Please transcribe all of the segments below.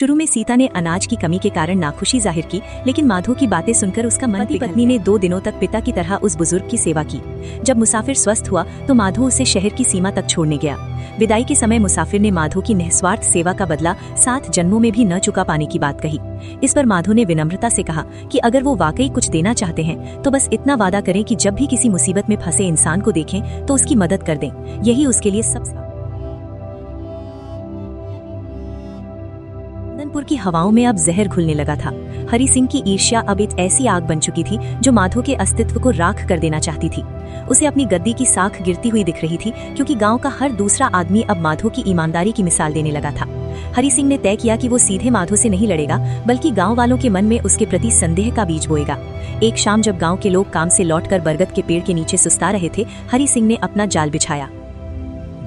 शुरू में सीता ने अनाज की कमी के कारण नाखुशी जाहिर की, लेकिन माधो की बातें सुनकर उसका मन पिघल गया। पत्नी ने 2 दिनों तक पिता की तरह उस बुजुर्ग की सेवा की। जब मुसाफिर स्वस्थ हुआ तो माधो उसे शहर की सीमा तक छोड़ने गया। विदाई के समय मुसाफिर ने माधो की निस्वार्थ सेवा का बदला 7 जन्मों में भी न चुका पाने की बात कही। इस पर माधो ने विनम्रता से कहा कि अगर वो वाकई कुछ देना चाहते हैं तो बस इतना वादा करें कि जब भी किसी मुसीबत में फंसे इंसान को देखें तो उसकी मदद कर दें। यही उसके लिए सबसे। चंदनपुर की हवाओं में अब जहर घुलने लगा था। हरि सिंह की ईर्ष्या अब एक ऐसी आग बन चुकी थी जो माधो के अस्तित्व को राख कर देना चाहती थी। उसे अपनी गद्दी की साख गिरती हुई दिख रही थी, क्योंकि गांव का हर दूसरा आदमी अब माधो की ईमानदारी की मिसाल देने लगा था। हरि सिंह ने तय किया कि वो सीधे माधो से नहीं लड़ेगा, बल्कि गांव वालों के मन में उसके प्रति संदेह का बीज बोएगा। एक शाम जब गांव के लोग काम से लौटकर बरगद के पेड़ के नीचे सुस्ता रहे थे, हरि सिंह ने अपना जाल बिछाया।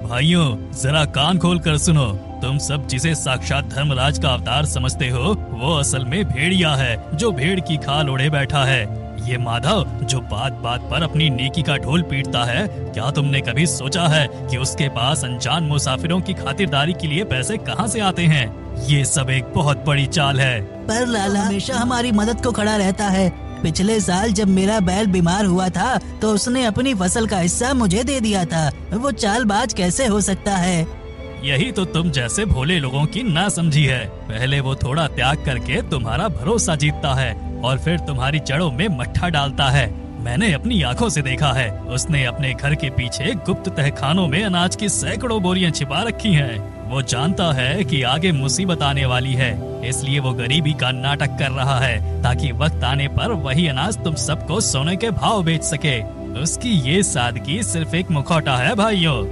भाइयों, जरा कान खोल कर सुनो। तुम सब जिसे साक्षात धर्मराज का अवतार समझते हो, वो असल में भेड़िया है जो भेड़ की खाल ओढ़े बैठा है। ये माधव जो बात बात पर अपनी नेकी का ढोल पीटता है, क्या तुमने कभी सोचा है कि उसके पास अनजान मुसाफिरों की खातिरदारी के लिए पैसे कहाँ से आते हैं? ये सब एक बहुत बड़ी चाल है। पर लाल हमेशा हमारी मदद को खड़ा रहता है। पिछले साल जब मेरा बैल बीमार हुआ था तो उसने अपनी फसल का हिस्सा मुझे दे दिया था। वो चालबाज कैसे हो सकता है? यही तो तुम जैसे भोले लोगों की नासमझी है। पहले वो थोड़ा त्याग करके तुम्हारा भरोसा जीतता है और फिर तुम्हारी जड़ों में मट्ठा डालता है। मैंने अपनी आंखों से देखा है। उसने अपने घर के पीछे गुप्त तहखानों में अनाज की सैकड़ों बोरियां छिपा रखी हैं। वो जानता है कि आगे मुसीबत आने वाली है, इसलिए वो गरीबी का नाटक कर रहा है ताकि वक्त आने पर वही अनाज तुम सबको सोने के भाव बेच सके। उसकी ये सादगी सिर्फ एक मुखौटा है भाइयों।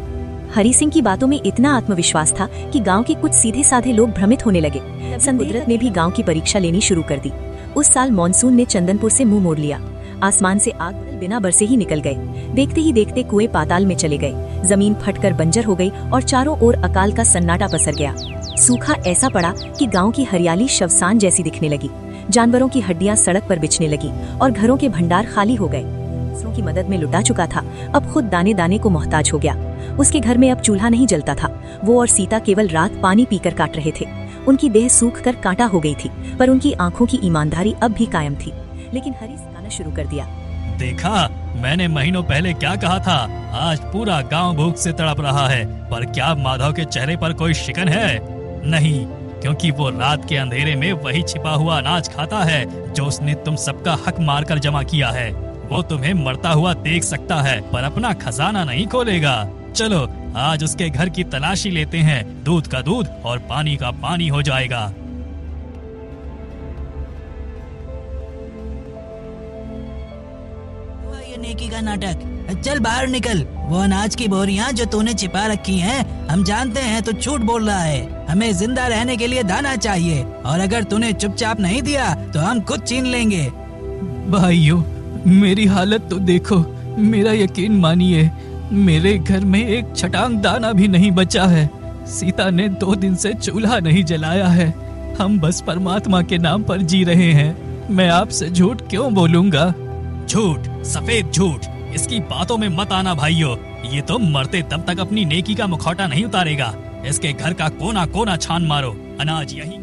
हरि सिंह की बातों में इतना आत्मविश्वास था कि गांव के कुछ सीधे साधे लोग भ्रमित होने लगे। कुदरत ने भी गांव की परीक्षा लेनी शुरू कर दी। उस साल मॉनसून ने चंदनपुर से मुंह मोड़ लिया। आसमान से आग बिना बरसे ही निकल गए। देखते ही देखते कुएं पाताल में चले गए। जमीन फटकर बंजर हो गई और चारों ओर अकाल का सन्नाटा पसर गया। सूखा ऐसा पड़ा कि गांव की हरियाली शवसान जैसी दिखने लगी। जानवरों की हड्डियां सड़क पर बिछने लगी और घरों के भंडार खाली हो गए। दूसरों की मदद में लुटा चुका था, अब खुद दाने दाने को मोहताज हो गया। उसके घर में अब चूल्हा नहीं जलता था। वो और सीता केवल रात पानी पीकर काट रहे थे। उनकी देह सूख कर कांटा हो गई थी, पर उनकी आंखों की ईमानदारी अब भी कायम थी। लेकिन हरि सिखाना शुरू कर दिया। देखा, मैंने महीनों पहले क्या कहा था। आज पूरा गांव भूख से तड़प रहा है, पर क्या माधव के चेहरे पर कोई शिकन है? नहीं, क्योंकि वो रात के अंधेरे में वही छिपा हुआ अनाज खाता है जो उसने तुम सबका हक मारकर जमा किया है। वो तुम्हें मरता हुआ देख सकता है, पर अपना खजाना नहीं खोलेगा। चलो आज उसके घर की तलाशी लेते हैं। दूध का दूध और पानी का पानी हो जाएगा। ये नेकी का नाटक। चल बाहर निकल। वो अनाज की बोरियां जो तूने छिपा रखी हैं, हम जानते हैं तू झूठ बोल रहा है। हमें जिंदा रहने के लिए दाना चाहिए, और अगर तूने चुपचाप नहीं दिया तो हम खुद छीन लेंगे। भाइयों, मेरी हालत तो देखो। मेरा यकीन मानिए, मेरे घर में एक छटांग दाना भी नहीं बचा है। सीता ने 2 दिन से चूल्हा नहीं जलाया है। हम बस परमात्मा के नाम पर जी रहे हैं। मैं आपसे झूठ क्यों बोलूंगा? झूठ, सफेद झूठ। इसकी बातों में मत आना भाइयों। ये तो मरते तब तक अपनी नेकी का मुखौटा नहीं उतारेगा। इसके घर का कोना कोना छान मारो। अनाज यही।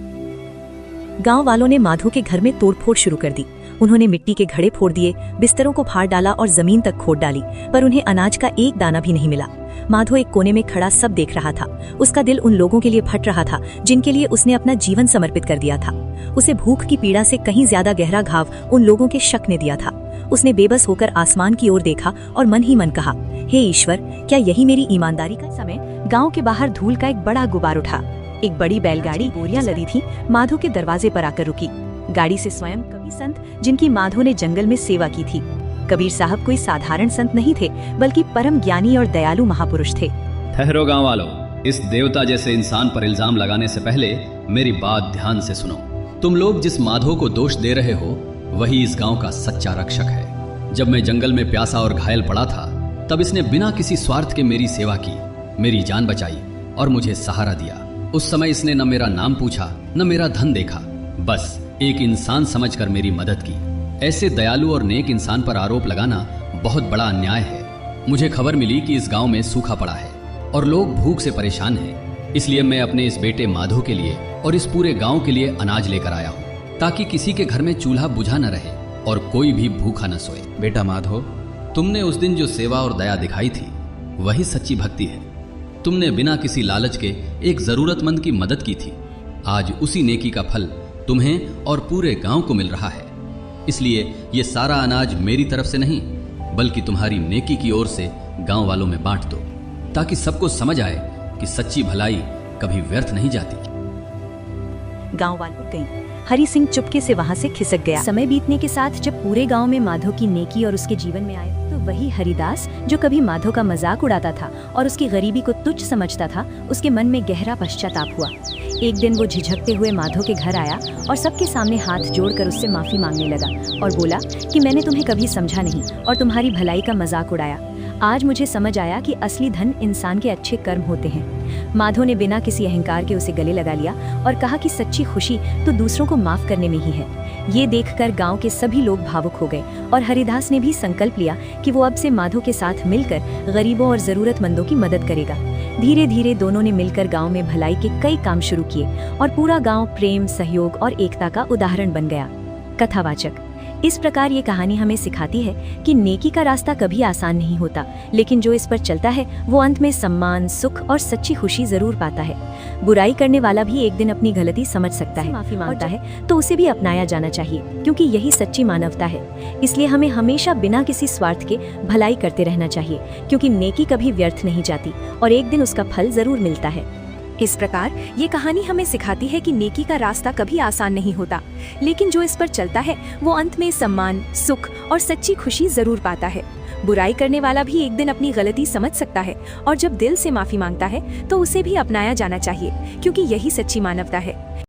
गांव वालों ने माधो के घर में तोड़फोड़ शुरू कर दी। उन्होंने मिट्टी के घड़े फोड़ दिए, बिस्तरों को फाड़ डाला और जमीन तक खोद डाली, पर उन्हें अनाज का एक दाना भी नहीं मिला। माधो एक कोने में खड़ा सब देख रहा था। उसका दिल उन लोगों के लिए फट रहा था जिनके लिए उसने अपना जीवन समर्पित कर दिया था। उसे भूख की पीड़ा से कहीं ज्यादा गहरा घाव उन लोगों के शक ने दिया था। उसने बेबस होकर आसमान की ओर देखा और मन ही मन कहा, हे ईश्वर, क्या यही मेरी ईमानदारी का समय? गाँव के बाहर धूल का एक बड़ा गुबार उठा। एक बड़ी बैलगाड़ी बोरियां लदी थी माधो के दरवाजे पर आकर रुकी। गाड़ी से स्वयं कबीर संत, जिनकी माधो ने जंगल में सेवा की थी। कबीर साहब कोई साधारण संत नहीं थे, बल्कि परम ज्ञानी और दयालु महापुरुष थे। ठहरो गांव वालों, इस देवता जैसे इंसान पर इल्जाम लगाने से पहले मेरी बात ध्यान से सुनो। तुम लोग जिस माधो को दोष दे रहे हो, वही इस गांव का सच्चा रक्षक है। जब मैं जंगल में प्यासा और घायल पड़ा था, तब इसने बिना किसी स्वार्थ के मेरी सेवा की, मेरी जान बचाई और मुझे सहारा दिया। उस समय इसने न मेरा नाम पूछा, न मेरा धन देखा, बस एक इंसान समझकर मेरी मदद की। ऐसे दयालु और नेक इंसान पर आरोप लगाना बहुत बड़ा अन्याय है। मुझे खबर मिली कि इस गांव में सूखा पड़ा है और लोग भूख से परेशान हैं। इसलिए मैं अपने इस बेटे माधो के लिए और इस पूरे गांव के लिए अनाज लेकर आया हूँ, ताकि किसी के घर में चूल्हा बुझा न रहे और कोई भी भूखा न सोए। बेटा माधो, तुमने उस दिन जो सेवा और दया दिखाई थी वही सच्ची भक्ति है। तुमने बिना किसी लालच के एक जरूरतमंद की मदद की थी। आज उसी नेकी का फल तुम्हें और पूरे गांव को मिल रहा है। इसलिए ये सारा अनाज मेरी तरफ से नहीं, बल्कि तुम्हारी नेकी की ओर से गांव वालों में बांट दो, ताकि सबको समझ आए कि सच्ची भलाई कभी व्यर्थ नहीं जाती। गांव वालों गई। हरि सिंह चुपके से वहां से खिसक गया। समय बीतने के साथ जब पूरे गांव में माधो की नेकी और उसके जीवन में आए, तो वही हरिदास जो कभी माधो का मजाक उड़ाता था और उसकी गरीबी को तुच्छ समझता था, उसके मन में गहरा पश्चाताप हुआ। एक दिन वो झिझकते हुए माधो के घर आया और सबके सामने हाथ जोड़कर उससे माफी मांगने लगा और बोला कि मैंने तुम्हें कभी समझा नहीं और तुम्हारी भलाई का मजाक उड़ाया। आज मुझे समझ आया कि असली धन इंसान के अच्छे कर्म होते हैं। माधो ने बिना किसी अहंकार के उसे गले लगा लिया और कहा कि सच्ची खुशी तो दूसरों को माफ करने में ही है। ये देखकर गांव के सभी लोग भावुक हो गए और हरिदास ने भी संकल्प लिया कि वो अब से माधो के साथ मिलकर गरीबों और जरूरतमंदों की मदद करेगा। धीरे धीरे दोनों ने मिलकर गांव में भलाई के कई काम शुरू किए और पूरा गांव प्रेम, सहयोग और एकता का उदाहरण बन गया। कथावाचक। इस प्रकार ये कहानी हमें सिखाती है कि नेकी का रास्ता कभी आसान नहीं होता, लेकिन जो इस पर चलता है वो अंत में सम्मान, सुख और सच्ची खुशी जरूर पाता है। बुराई करने वाला भी एक दिन अपनी गलती समझ सकता है, माफी मांगता है तो उसे भी अपनाया जाना चाहिए, क्योंकि यही सच्ची मानवता है। इसलिए हमें हमेशा बिना किसी स्वार्थ के भलाई करते रहना चाहिए, क्योंकि नेकी कभी व्यर्थ नहीं जाती और एक दिन उसका फल जरूर मिलता है। इस प्रकार ये कहानी हमें सिखाती है कि नेकी का रास्ता कभी आसान नहीं होता, लेकिन जो इस पर चलता है वो अंत में सम्मान, सुख और सच्ची खुशी जरूर पाता है। बुराई करने वाला भी एक दिन अपनी गलती समझ सकता है और जब दिल से माफी मांगता है तो उसे भी अपनाया जाना चाहिए, क्योंकि यही सच्ची मानवता है।